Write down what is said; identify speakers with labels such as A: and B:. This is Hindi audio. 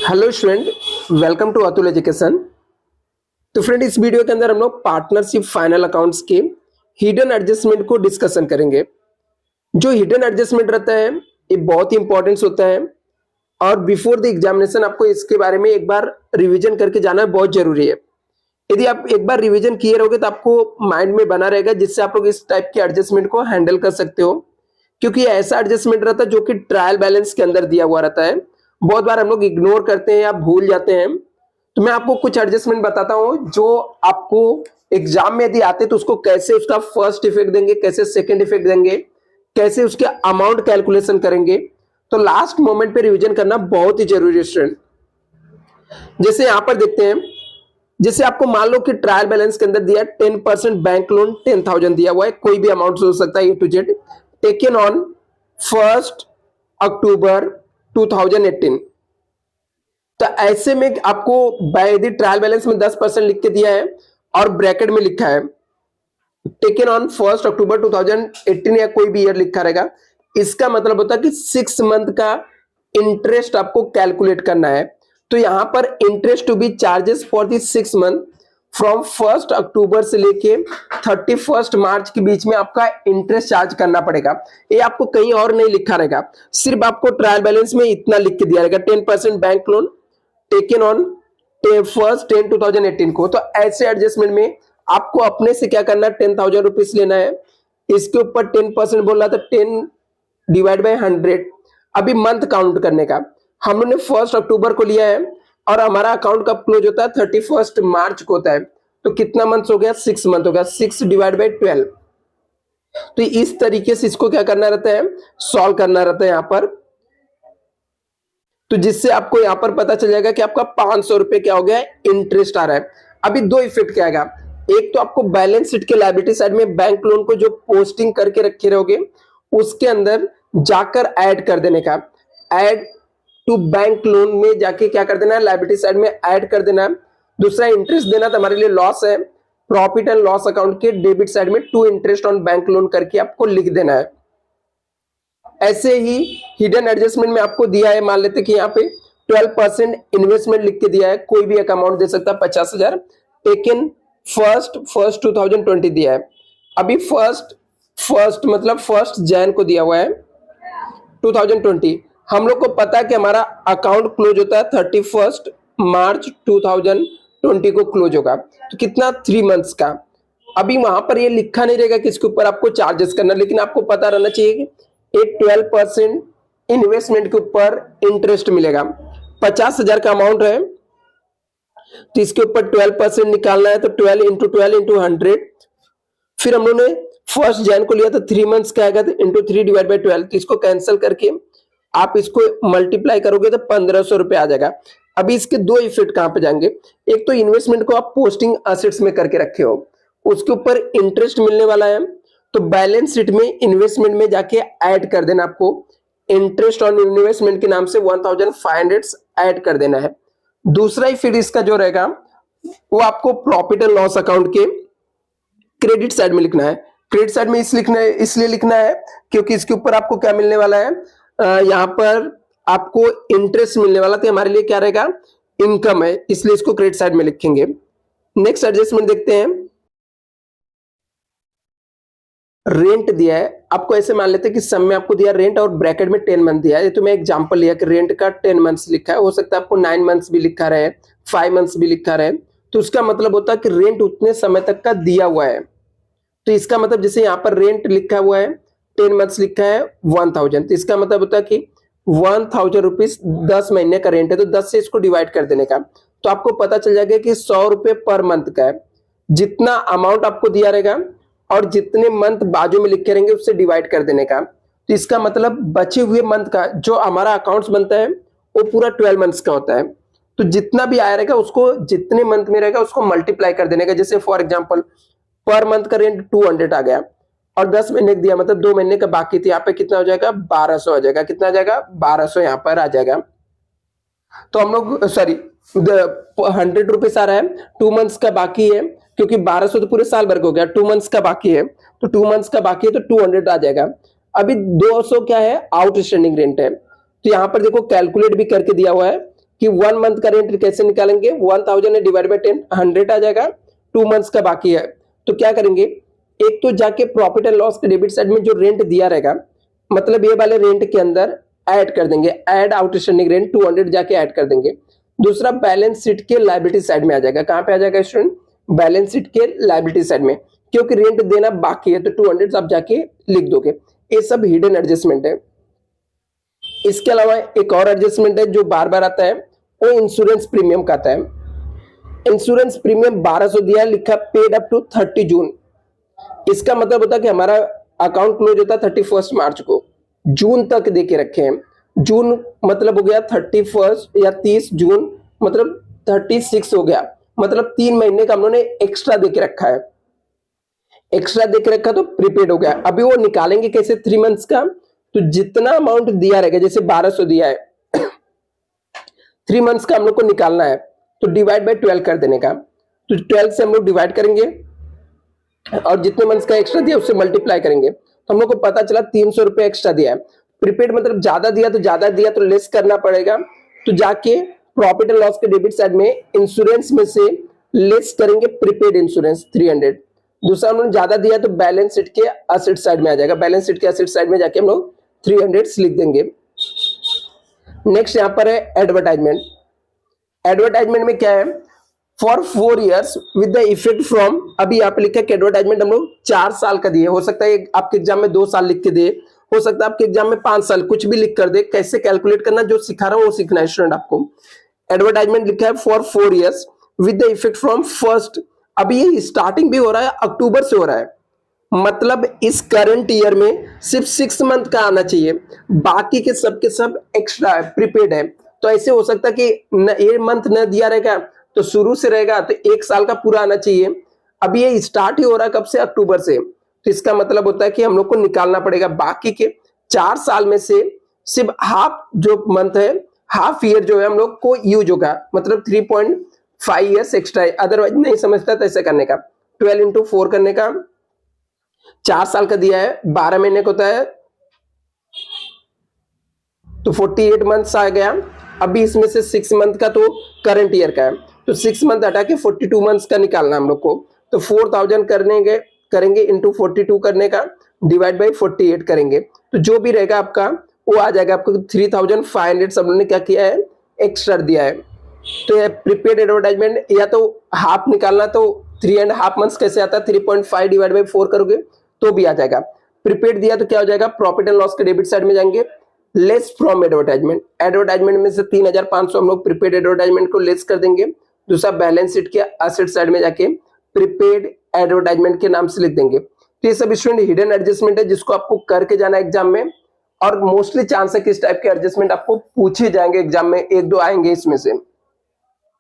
A: Hello student, welcome to Atul education. तो फ्रेंड, इस वीडियो के अंदर हम लोग पार्टनरशिप फाइनल अकाउंट्स के हिडन एडजस्टमेंट को डिस्कशन करेंगे। जो हिडन एडजस्टमेंट रहता है ये बहुत ही इंपॉर्टेंस होता है और बिफोर द एग्जामिनेशन आपको इसके बारे में एक बार रिवीजन करके जाना बहुत जरूरी है। यदि आप एक बार रिवीजन किए रहोगे तो आपको माइंड में बना रहेगा, जिससे आप लोग इस टाइप के एडजस्टमेंट को हैंडल कर सकते हो। क्योंकि ये ऐसा एडजस्टमेंट रहता है जो कि ट्रायल बैलेंस के अंदर दिया हुआ रहता है। बहुत बार हम लोग इग्नोर करते हैं या भूल जाते हैं। तो मैं आपको कुछ एडजस्टमेंट बताता हूं जो आपको एग्जाम में यदि आते तो उसको कैसे उसका फर्स्ट इफेक्ट देंगे, कैसे सेकंड इफेक्ट देंगे, कैसे उसके अमाउंट कैलकुलेशन करेंगे। तो लास्ट मोमेंट पे रिवीजन करना बहुत ही जरूरी है स्टूडेंट। जैसे यहां पर देखते हैं, जैसे आपको मान लो कि ट्रायल बैलेंस के अंदर दिया 10% बैंक लोन 10,000 दिया हुआ है, कोई भी अमाउंट हो सकता है ए टू जेड, टेकन ऑन 1 अक्टूबर 2018। तो ऐसे में आपको यदि ट्रायल बैलेंस में 10% लिख के दिया है और ब्रैकेट में लिखा है टेकन ऑन 1 अक्टूबर 2018 या कोई भी ईयर लिखा रहेगा, इसका मतलब होता है कि 6 मंथ का इंटरेस्ट आपको कैलकुलेट करना है। तो यहां पर interest to be charges for the 6 month from 1 October से लेके 31 मार्च के बीच में आपका इंटरेस्ट चार्ज करना पड़ेगा। ये आपको कहीं और नहीं लिखा रहेगा, सिर्फ आपको ट्रायल बैलेंस में इतना लिख के दिया रहेगा, 10% बैंक लोन टेकन ऑन 1 10 2018 को। तो ऐसे एडजस्टमेंट में आपको अपने से क्या करना है, 10,000 रुपीज लेना है, इसके ऊपर 10% बोल रहा था, 10 डिवाइड बाई 100। अभी मंथ काउंट करने का हम लोगों ने 1 अक्टूबर को लिया है और हमारा अकाउंट कब क्लोज होता है, 31 मार्च को होता है। तो कितना मंथ हो गया, 6 मंथ हो गया, 6 डिवाइड बाई 12। तो इस तरीके से इसको क्या करना रहता है, सॉल्व करना रहता है यहां पर। तो जिससे आपको यहां पर पता चल जाएगा कि आपका 500 रुपए क्या हो गया, इंटरेस्ट आ रहा है। अभी दो इफेक्ट क्या आएगा, एक तो आपको बैलेंस शीट के लायबिलिटी साइड में बैंक लोन को जो पोस्टिंग करके रखे रहोगे उसके अंदर जाकर ऐड कर देने का, ऐड टू बैंक लोन में जाके क्या कर देना है, लायबिलिटी साइड में ऐड कर देना। दूसरा इंटरेस्ट देना तो हमारे लिए लॉस है, प्रॉफिट एंड लॉस अकाउंट के डेबिट साइड में to interest on bank loan करके आपको लिख देना है। ऐसे ही हिडन एडजस्टमेंट में आपको दिया है, मान लेते कि यहाँ पे 12% इन्वेस्टमेंट लिख के दिया है, कोई भी एक अमाउंट दे सकता है 50,000, टेकन 1 2020 दिया है। अभी फर्स्ट मतलब 1 जैन को दिया हुआ है 2020। हम लोग को पता है कि हमारा अकाउंट क्लोज होता है 31 मार्च 2020 को क्लोज होगा। तो कितना, 3 मंथ्स का। अभी वहां पर ये लिखा नहीं रहेगा कि इसके ऊपर आपको चार्जेस करना, लेकिन आपको पता रहना चाहिए कि एक 12% इन्वेस्टमेंट के ऊपर इंटरेस्ट मिलेगा। 50,000 का अमाउंट है तो इसके ऊपर 12% निकालना है, तो 12 इंटू 12 इंटू 100। फिर हम लोग ने 1 जैन को लिया तो 3 मंथ्स का आएगा, तो इंटू 3 डिवाइड बाई 12। तो इसको कैंसिल करके आप इसको मल्टीप्लाई करोगे तो 1,500 रुपए आ जाएगा। अभी इसके दो इफेक्ट कहां पे जाएंगे, एक तो इन्वेस्टमेंट को आप पोस्टिंग असेट्स में करके रखे हो, उसके ऊपर इंटरेस्ट मिलने वाला है, तो बैलेंस शीट में इन्वेस्टमेंट में जाके ऐड कर देना, आपको इंटरेस्ट ऑन इन्वेस्टमेंट के नाम से 1,500 ऐड कर देना है। दूसरा ही फिर इसका जो रहेगा वो आपको प्रॉफिट एंड लॉस अकाउंट के क्रेडिट साइड में लिखना है। क्रेडिट साइड में इसलिए लिखना है क्योंकि इसके ऊपर आपको क्या मिलने वाला है, यहाँ पर आपको इंटरेस्ट मिलने वाला, तो हमारे लिए क्या रहेगा, इनकम है, इसलिए इसको क्रेडिट साइड में लिखेंगे। नेक्स्ट एडजस्टमेंट देखते हैं, रेंट दिया है आपको। ऐसे मान लेते हैं कि सम में आपको दिया रेंट और ब्रैकेट में 10 मंथ दिया है। तो मैं एग्जांपल लिया कि रेंट का 10 मंथ्स लिखा है, हो सकता है आपको 9 मंथ्स भी लिखा रहे, 5 मंथ्स भी लिखा रहे। तो उसका मतलब होता है कि रेंट उतने समय तक का दिया हुआ है। तो इसका मतलब जैसे यहाँ पर रेंट लिखा हुआ है 10 मंथ्स लिखा है 1,000, तो इसका मतलब होता है कि 1,000 रुपीज 10 महीने का रेंट है, तो 10 से इसको डिवाइड कर देने का। तो आपको पता चल जाएगा कि 100 रुपए पर मंथ का है। जितना अमाउंट आपको दिया रहेगा और जितने मंथ बाजू में लिखे रहेंगे उससे डिवाइड कर देने का। तो इसका मतलब बचे हुए मंथ का जो हमारा अकाउंट्स बनता है वो पूरा 12 मंथ्स का होता है। तो जितना भी आया रहेगा उसको जितने मंथ में रहेगा उसको मल्टीप्लाई कर देने का। जैसे फॉर एग्जांपल पर मंथ का रेंट 200 आ गया और 10 महीने दिया, मतलब 2 महीने का बाकी थी, यहाँ पे कितना हो जाएगा, 1,200 आ जाएगा। कितना आ जाएगा, 1,200 यहाँ पर आ जाएगा। तो हम लोग सॉरी 100 रुपीज आ रहा है, 2 मंथ्स का बाकी है, क्योंकि 1,200 तो पूरे साल भर का हो गया, 2 मंथ्स का बाकी है, तो 2 मंथ्स का बाकी है तो 200 आ जाएगा। अभी 200 क्या है, आउटस्टैंडिंग रेंट है। तो यहाँ पर देखो कैलकुलेट भी करके दिया हुआ है कि 1 मंथ का रेंट कैसे निकालेंगे, 1000 डिवाइड बाय 10 100 आ जाएगा, 2 मंथ्स का बाकी है। तो क्या करेंगे, एक तो जाके प्रॉफिट एंड लॉस के डेबिट साइड में जो रेंट दिया रहेगा, मतलब ये वाले रेंट के अंदर ऐड कर देंगे, ऐड आउटस्टैंडिंग रेंट 200 जाके ऐड कर देंगे। दूसरा बैलेंस शीट के लायबिलिटी साइड में आ जाएगा। कहां पे आ जाएगा स्टूडेंट, बैलेंस शीट के लायबिलिटी साइड में, क्योंकि रेंट देना बाकी है तो 200 आप जाके लिख दोगे। ये सब हिडन एडजस्टमेंट है। इसके अलावा एक और एडजस्टमेंट है जो बार बार आता है, वो इंश्योरेंस प्रीमियम का आता है। इंश्योरेंस प्रीमियम 1200 दिया, लिखा पेड अप टू 30 जून। इसका मतलब होता है कि हमारा अकाउंट क्लोज होता है 31 मार्च को, जून तक दे के रखे हैं। जून मतलब हो गया 31 या 30 जून मतलब 36 हो गया, मतलब 3 महीने का हम लोगों ने एक्स्ट्रा दे के रखा है। एक्स्ट्रा दे के रखा तो प्रीपेड हो गया। अभी वो निकालेंगे कैसे 3 मंथ्स का, तो जितना अमाउंट दिया रहेगा, जैसे 1200 दिया है 3 मंथ्स का हम लोग को निकालना है, तो डिवाइड बाय 12 कर देने का। तो 12 से हम लोग डिवाइड करेंगे और जितने मंथ्स का एक्स्ट्रा दिया उससे मल्टीप्लाई करेंगे, तो हम लोग को पता चला 300 रुपए एक्स्ट्रा दिया है। प्रीपेड मतलब ज्यादा दिया तो लेस करना पड़ेगा, तो जाके प्रॉफिट एंड लॉस के डेबिट साइड में इंश्योरेंस में से लेस करेंगे प्रीपेड इंश्योरेंस 300। दूसरा हम लोग ज्यादा दिया तो बैलेंस शीट के एसेट साइड में आ जाएगा, बैलेंस शीट के एसेट साइड में जाके हम लोग 300 लिख देंगे। नेक्स्ट यहाँ पर है एडवर्टाइजमेंट। एडवर्टाइजमेंट में क्या है, for 4 years with the effect from, अभी यहाँ पे लिखा है कि एडवर्टाइजमेंट हम लोग 4 साल का दिए, हो सकता है आपके एग्जाम में 2 साल लिख के दे, हो सकता है आपके एग्जाम में 5 साल, कुछ भी लिख कर दे। कैसे कैलकुलेट करना जो सिखा रहा हूं वो सीखना है स्टूडेंट आपको। एडवर्टाइजमेंट लिखा है for 4 years with the effect from first, अभी ये स्टार्टिंग भी हो रहा है, अक्टूबर से हो रहा है, मतलब इस करंट ईयर में सिर्फ 6 मंथ का आना चाहिए, बाकी के सब एक्स्ट्रा है, प्रीपेड है। तो ऐसे हो सकता है कि ये मंथ न दिया रहेगा तो शुरू से रहेगा तो 1 साल का पूरा आना चाहिए। अभी ये स्टार्ट ही हो रहा है कब से, अक्टूबर से, तो इसका मतलब होता है कि हम लोग को निकालना पड़ेगा बाकी के 4 साल में से सिर्फ हाफ जो मंथ है, हाफ ईयर जो है हम लोग को यूज होगा, मतलब 3.5 ईयर्स एक्स्ट्रा है। अदरवाइज नहीं समझता तो ऐसे करने का 12 इंटू 4 करने का, 4 साल का दिया है, 12 महीने का होता है तो 48 मंथ्स आ गया। अभी इसमें से 6 मंथ का तो करंट ईयर का है, तो 6 मंथ हटा के 42 मंथ्स का निकालना हम लोग को। तो 4000 करेंगे इंटू 42 करने का, डिवाइड बाई 48 करेंगे, तो जो भी रहेगा आपका वो आ जाएगा आपको 3500 सब लोगों ने क्या किया है, एक्स्ट्रा दिया है। तो ये प्रीपेड एडवर्टाइजमेंट या तो हाफ निकालना, तो 3.5 मंथ्स कैसे आता है, 3.5 डिवाइड बाई 4 करोगे तो भी आ जाएगा। प्रीपेड दिया तो क्या हो जाएगा, प्रॉफिट एंड लॉस के डेबिट साइड में जाएंगे, लेस फ्रॉम एडवर्टाइजमेंट। एडवर्टाइजमेंट में से 3500 हम लोग प्रीपेड एडवर्टाइजमेंट को लेस कर देंगे। दूसरा बैलेंस शीट के एसेट साइड में जाके प्रीपेड एडवर्टाइजमेंट के नाम से लिख देंगे। तो ये सब स्टूडेंट हिडन एडजस्टमेंट है जिसको आपको करके जाना है एग्जाम में, और मोस्टली चांस है कि इस टाइप के एडजस्टमेंट आपको पूछे जाएंगे एग्जाम में, 1-2 आएंगे इसमें से।